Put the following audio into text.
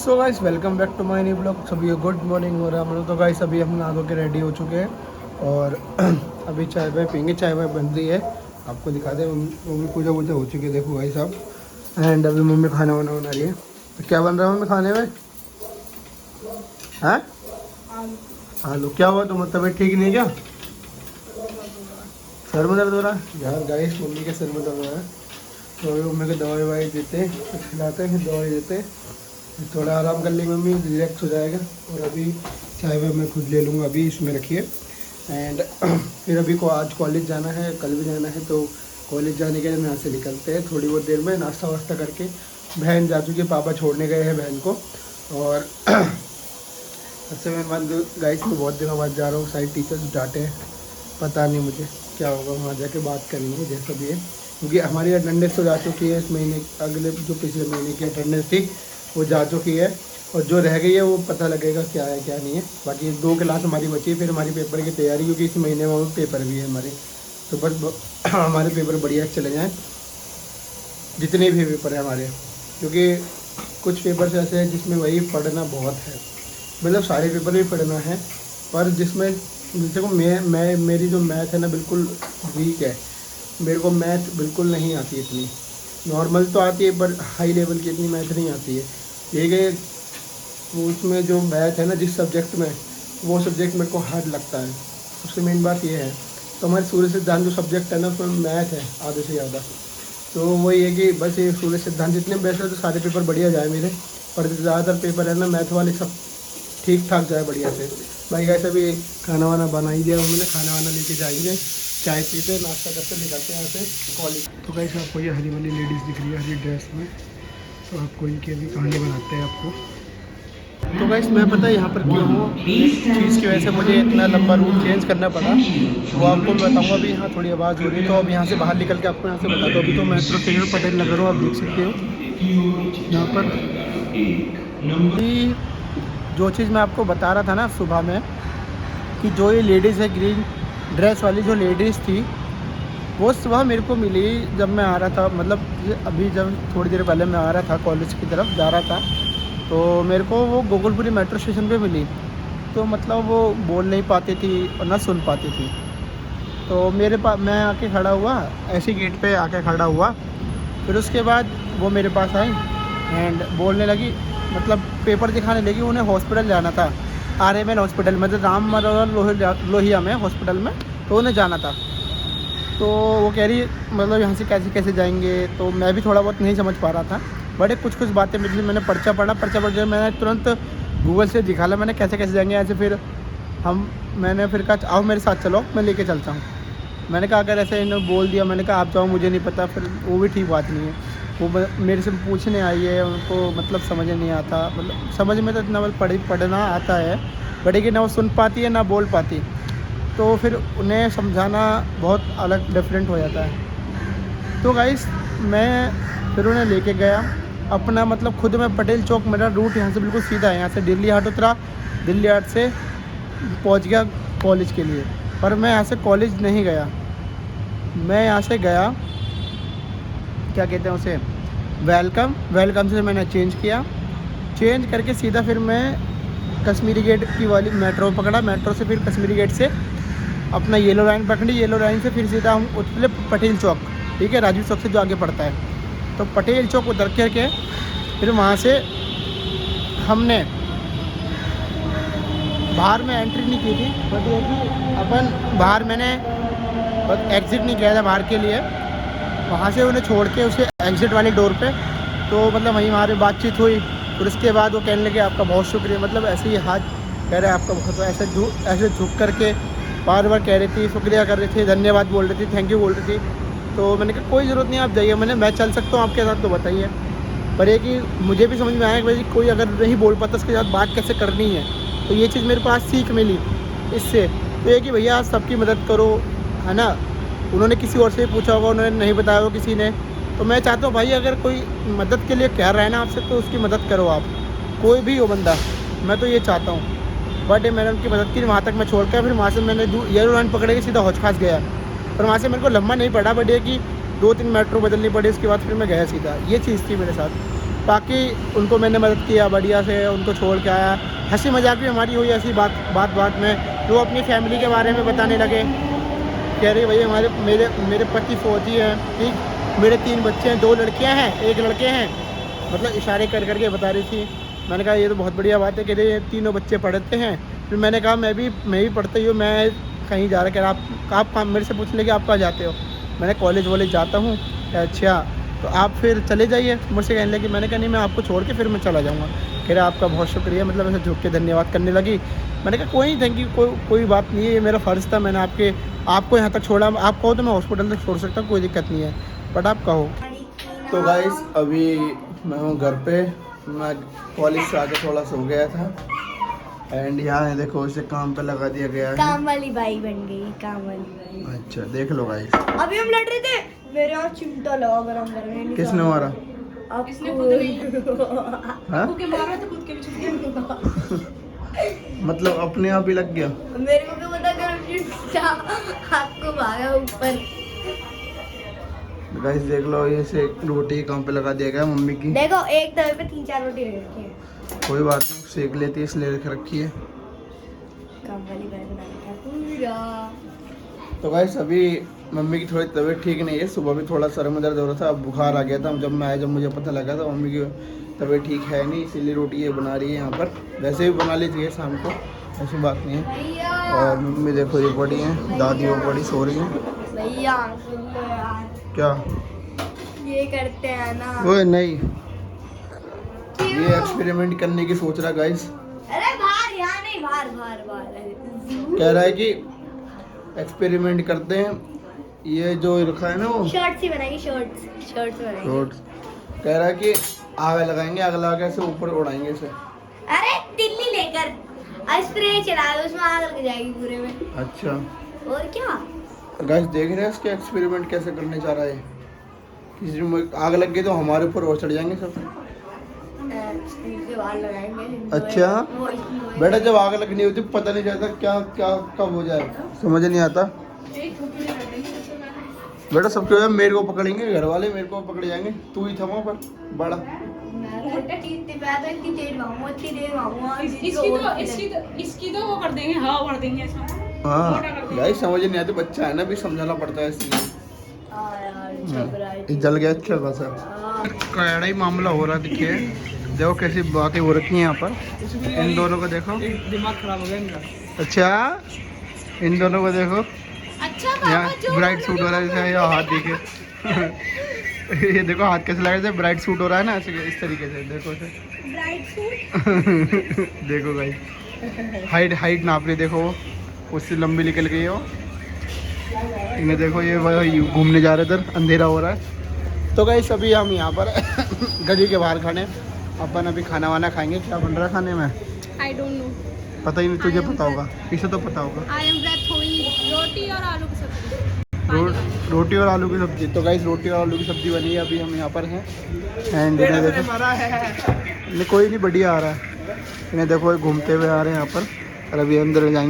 So guys welcome back to my new blog. सभी good morning हो रहा है हम लोग। तो गाइस अभी हम नहा धो के रेडी हो चुके हैं और अभी चाय वाय पियेंगे। चाय वाय बन रही है, आपको दिखा दे। मम्मी पूजा वूजा हो चुकी है, देखो भाई साहब। एंड अभी मम्मी खाना वाना बना रही है। तो क्या बन रहा है मम्मी खाने में? हैं? आलू। क्या हुआ, तुम्हारी तबीयत ठीक नहीं क्या? सर में दर्द हो रहा है यार। गाइस मम्मी के सर में दर्द हो रहा है, तो अभी मम्मी को दवाई ववाई देते, कुछ खिलाते हैं, फिर दवाई देते, थोड़ा आराम कर लेंगे मम्मी, रिलैक्स हो जाएगा। और अभी चाय वाय मैं खुद ले लूँगा, अभी इसमें रखिए। एंड फिर अभी को आज कॉलेज जाना है, कल भी जाना है, तो कॉलेज जाने के लिए यहाँ से निकलते हैं थोड़ी बहुत देर में, नाश्ता वास्ता करके। बहन जा चुकी है, पापा छोड़ने गए हैं बहन को। और सबसे मेन बात, गाइस मैं बहुत दिनों बाद जा रहा हूँ, साइड टीचर्स डांटे हैं, पता नहीं मुझे क्या होगा, वहाँ जाके बात करेंगे जैसा भी है। क्योंकि हमारी अटेंडेंस तो जा चुकी है इस महीने, अगले जो पिछले महीने की अटेंडेंस थी वो जा चुकी है, और जो रह गई है वो पता लगेगा क्या है क्या नहीं है। बाकी 2 क्लास हमारी बची है, फिर हमारी पेपर की तैयारी, क्योंकि इस महीने में पेपर भी है हमारे। तो बस हमारे पेपर बढ़िया चले जाएँ, जितने भी पेपर हैं हमारे। क्योंकि कुछ पेपर्स ऐसे हैं जिसमें वही पढ़ना बहुत है, मतलब सारे पेपर भी पढ़ना है, पर जिसमें जैसे को मेरी जो मैथ है ना बिल्कुल वीक है। मेरे को मैथ बिल्कुल नहीं आती इतनी, नॉर्मल तो आती है पर हाई लेवल की इतनी मैथ नहीं आती है। ये कि उसमें जो मैथ है ना जिस सब्जेक्ट में, वो सब्जेक्ट मेरे को हार्ड लगता है। सबसे मेन बात ये है। तो हमारे सूर्य सिद्धांत जो सब्जेक्ट है ना उसमें मैथ है आधे से ज़्यादा। तो वही है कि बस ये सूर्य सिद्धांत जितने बेस्ट है तो सारे पेपर बढ़िया जाए मेरे, पर ज़्यादातर पेपर है ना मैथ वाले सब ठीक ठाक जाए बढ़िया से। भाई कैसे भी खाना वाना बना ही दिया मम्मी ने, खाना वाना लेके जाएंगे, चाय पीते नाश्ता करते निकलते हैं यहाँ से कॉलेज। तो कैसे आपको ये हरी वाली लेडीज़ दिख रही है हरी ड्रेस में, तो आपको इनकी अभी कहानी बनाते हैं आपको। तो गाइस मैं पता है यहाँ पर क्यों हूँ, इस चीज़ की वजह से मुझे इतना लंबा रूट चेंज करना पड़ा, वो आपको मैं बताऊँगा। अभी यहाँ थोड़ी आवाज़ हो रही है, तो अब यहाँ से बाहर निकल के आपको यहाँ से बता दो। अभी तो मेट्रो स्टेशन पटेल नगर हो, आप देख सकते हो यहाँ पर। जो चीज़ मैं आपको बता रहा था ना सुबह में, कि जो ये लेडीज़ है ग्रीन ड्रेस वाली जो लेडीज़ थी, वो सुबह मेरे को मिली जब मैं आ रहा था, मतलब अभी जब थोड़ी देर पहले मैं आ रहा था कॉलेज की तरफ जा रहा था, तो मेरे को वो गोकुलपुरी मेट्रो स्टेशन पे मिली। तो मतलब वो बोल नहीं पाती थी और ना सुन पाती थी। तो मेरे पास मैं आके खड़ा हुआ, ऐसे गेट पे आके खड़ा हुआ। फिर उसके बाद वो मेरे पास आई एंड बोलने लगी, मतलब पेपर दिखाने लगी। उन्हें हॉस्पिटल जाना था, RML हॉस्पिटल में, तो राम मनोहर लोहिया में हॉस्पिटल में, तो उन्हें जाना था। तो वो कह रही मतलब यहाँ से कैसे कैसे जाएंगे। तो मैं भी थोड़ा बहुत नहीं समझ पा रहा था, बड़े कुछ बातें मतलब मैंने पर्चा पढ़ के मैंने तुरंत गूगल से दिखा ला मैंने कैसे कैसे जाएंगे ऐसे। फिर मैंने फिर कहा आओ मेरे साथ चलो, मैं लेके चलता हूँ। मैंने कहा अगर ऐसे इन्होंने बोल दिया, मैंने कहा आप जाओ मुझे नहीं पता, फिर वो भी ठीक बात नहीं है। वो मेरे से पूछने आई है, उनको मतलब समझ नहीं आता, मतलब समझ में तो इतना पढ़ना आता है, बट कि ना वो सुन पाती है ना बोल पाती। तो फिर उन्हें समझाना बहुत अलग डिफरेंट हो जाता है। तो गाइस मैं फिर उन्हें लेके गया अपना, मतलब खुद में पटेल चौक, मेरा रूट यहाँ से बिल्कुल सीधा है। यहाँ से दिल्ली हाट उतरा, दिल्ली हाट से पहुँच गया कॉलेज के लिए। पर मैं यहाँ से कॉलेज नहीं गया, मैं यहाँ से गया क्या कहते हैं उसे, वेलकम से मैंने चेंज किया। चेंज करके सीधा फिर मैं कश्मीरी गेट की वाली मेट्रो पकड़ा, मेट्रो से फिर कश्मीरी गेट से अपना येलो लाइन पकड़ी, येलो लाइन से फिर सीधा हम उतरे पटेल चौक, ठीक है, राजीव चौक से जो आगे पड़ता है। तो पटेल चौक उतर के फिर वहाँ से हमने बाहर में एंट्री नहीं की थी, बट ये कि अपन बाहर मैंने एग्ज़िट नहीं किया था बाहर के लिए। वहाँ से उन्हें छोड़ के उसे एग्ज़िट वाली डोर पे, तो मतलब वहीं हमारी बातचीत हुई। फिर उसके बाद वो कहने लगे आपका बहुत शुक्रिया, मतलब ऐसे ही हाथ कह रहे आपका बहुत, ऐसे झुक करके बार बार कह रही थी, शुक्रिया कर रही थी, धन्यवाद बोल रही थी, थैंक यू बोल रही थी। तो मैंने कहा कोई ज़रूरत नहीं, आप जाइए, मैं चल सकता हूँ आपके साथ, तो बताइए। पर ये कि मुझे भी समझ में आया कि भाई कोई अगर नहीं बोल पाता उसके साथ बात कैसे करनी है। तो ये चीज़ मेरे पास सीख मिली इससे। तो ये कि भैया सबकी मदद करो, है ना। उन्होंने किसी और से पूछा होगा, उन्होंने नहीं बताया हो किसी ने। तो मैं चाहता हूँ भाई अगर कोई मदद के लिए कह रहा है ना आपसे, तो उसकी मदद करो आप, कोई भी हो बंदा, मैं तो ये चाहता हूँ। बट मैंने उनकी मदद की, वहाँ तक मैं छोड़ कर फिर वहाँ से मैंने येलो लाइन पकड़ के सीधा हौज खास गया। पर वहाँ से मेरे को लंबा नहीं पड़ा, बट ये कि 2-3 मेट्रो बदलनी पड़ी, उसके बाद फिर मैं गया सीधा। ये चीज़ थी मेरे साथ। बाकी उनको मैंने मदद किया बढ़िया से, उनको छोड़ के आया। हंसी मजाक भी हमारी हुई ऐसी बात में। वो अपनी फैमिली के बारे में बताने लगे, कह रहे भाई मेरे पति फौजी हैं, ठीक, मेरे 3 बच्चे हैं, 2 लड़कियां हैं 1 लड़के हैं, मतलब इशारे कर करके बता रही थी। मैंने कहा ये तो बहुत बढ़िया बात है, कह रहे तीनों बच्चे पढ़ते हैं। फिर मैंने कहा मैं भी पढ़ता ही हूँ, मैं कहीं जा रहा। कह रहा आप मेरे से पूछ ले कि आप कहाँ जाते हो। मैंने कॉलेज वॉलेज जाता हूँ। अच्छा तो आप फिर चले जाइए, मुझसे कहने लगी। मैंने कहा नहीं, मैं आपको छोड़ के फिर मैं चला जाऊँगा। कह रहा आपका बहुत शुक्रिया, मतलब ऐसे झुक के धन्यवाद करने लगी। मैंने कहा कोई थैंक यू, कोई बात नहीं है, ये मेरा फ़र्ज़ था, मैंने आपको यहाँ तक छोड़ा। आप कहो तो मैं हॉस्पिटल तक छोड़ सकता हूँ, कोई दिक्कत नहीं है, बट आप कहो। तो गाइस अभी मैं हूँ घर पे, मैं कॉलेज से आके थोड़ा सो गया था। एंड यहाँ देखो इसे काम पे लगा दिया गया है, काम वाली बाई बन गई, काम वाली बाई। अच्छा देख लो गाइस। अभी हम लड़ रहे थे, मेरे यहाँ चिमटा लगा गरम करने। किसने मारा? इसने खुद मारा तो खुद के मतलब अपने आप ही लग गया। मेरे को क्या पता, गरम चिमटा आपको भागा ऊपर। गाइस देख लो, ये से रोटी काम पे लगा दिया गया मम्मी की। देखो एक तवे पे 3-4 रोटी रखी है। कोई बात नहीं, सेक लेती है इसलिए रख रखी है। काम वाली बाई बनाने का पूरा। तो गाइस अभी मम्मी की थोड़ी तबीयत ठीक नहीं है, सुबह भी थोड़ा सर में दर्द हो रहा था, अब बुखार आ गया था। जब मैं आया, जब मुझे पता लगा था मम्मी की तबीयत ठीक है नहीं, इसीलिए रोटी ये बना रही है यहाँ पर। वैसे भी बना लेती है शाम को, ऐसी बात नहीं है। और मम्मी देखो ये पड़ी हैं, दादी वो पड़ी सो रही हैं। भैया सुन लो यार, क्या ये करते हैं ना। वो नहीं, ये एक्सपेरिमेंट करने की सोच रहा गाइस। अरे बाहर, यहाँ नहीं, बाहर बाहर बाहर। कह रहा है कि एक्सपेरिमेंट करते हैं, ये जो रखा है ना वो शर्ट्स ही बनाएंगे, शर्ट्स बनाएंगे। शॉर्ट्स। कह रहा है कि आग लगाएंगे, आग लगा के ऐसे ऊपर उड़ाएंगे इसे। अरे तिल्ली लेकर स्प्रे चला दो, उसमें आग लग जाएगी पूरे में। अच्छा और क्या गाइस देख रहे हैं इसके एक्सपेरिमेंट कैसे करने जा रहा है। किसी में आग लग गई तो हमारे ऊपर और चढ़ जाएंगे सब। बाहर लगाएंगे। अच्छा बेटा, जब आग लगनी होती पता नहीं चलता क्या क्या कब हो जाए, समझ नहीं आता बेटा। सबके वजह मेरे को पकड़ेंगे, घर वाले मेरे को पकड़ जाएंगे, तू ही थमा पर बड़ा। इसकी तो वो कर देंगे, हाँ कर देंगे ऐसा। हाँ गाइस समझ नहीं आती, बच्चा है ना, भी समझाना पड़ता है इसलिए। जल गया अच्छा खासा, कड़ा ही मामला हो रहा दिखे। देखो कैसी बातें हो रखी हैं यहाँ पर। इन दोनों को देखो, दिमाग खराब हो गया इनका। अच्छा इन दोनों को देखो, अच्छा यहाँ ब्राइट सूट हो रहा है जैसे, यहाँ हाथ दिखे। ये देखो हाथ कैसे लगा, जैसे ब्राइट सूट हो रहा है ना, ऐसे इस तरीके से देखो इसे। ब्राइट सूट देखो गाइस, हाइट नाप रही, देखो वो उससे लंबी निकल गई है वो। इन्हें देखो ये घूमने जा रहे इधर, अंधेरा हो रहा है। तो गाइस अभी हम यहाँ पर गली के बाहर खाने, अपन अभी खाना वाना खाएंगे। क्या बन रहा है खाने में? आई डोंट नो, पता ही नहीं, तुझे पता होगा, इसे तो पता होगा। आई एम ब्रेथ हुई रोटी और आलू की सब्जी। रोटी और आलू की सब्जी। तो गाइस रोटी और आलू की सब्जी बनी है, अभी हम यहाँ पर हैं। एंड इन्हें देखो, नहीं कोई नहीं, बढ़िया आ रहा है। इन्हें देखो घूमते हुए आ रहे हैं यहाँ पर, और अभी अंदर जाएंगे।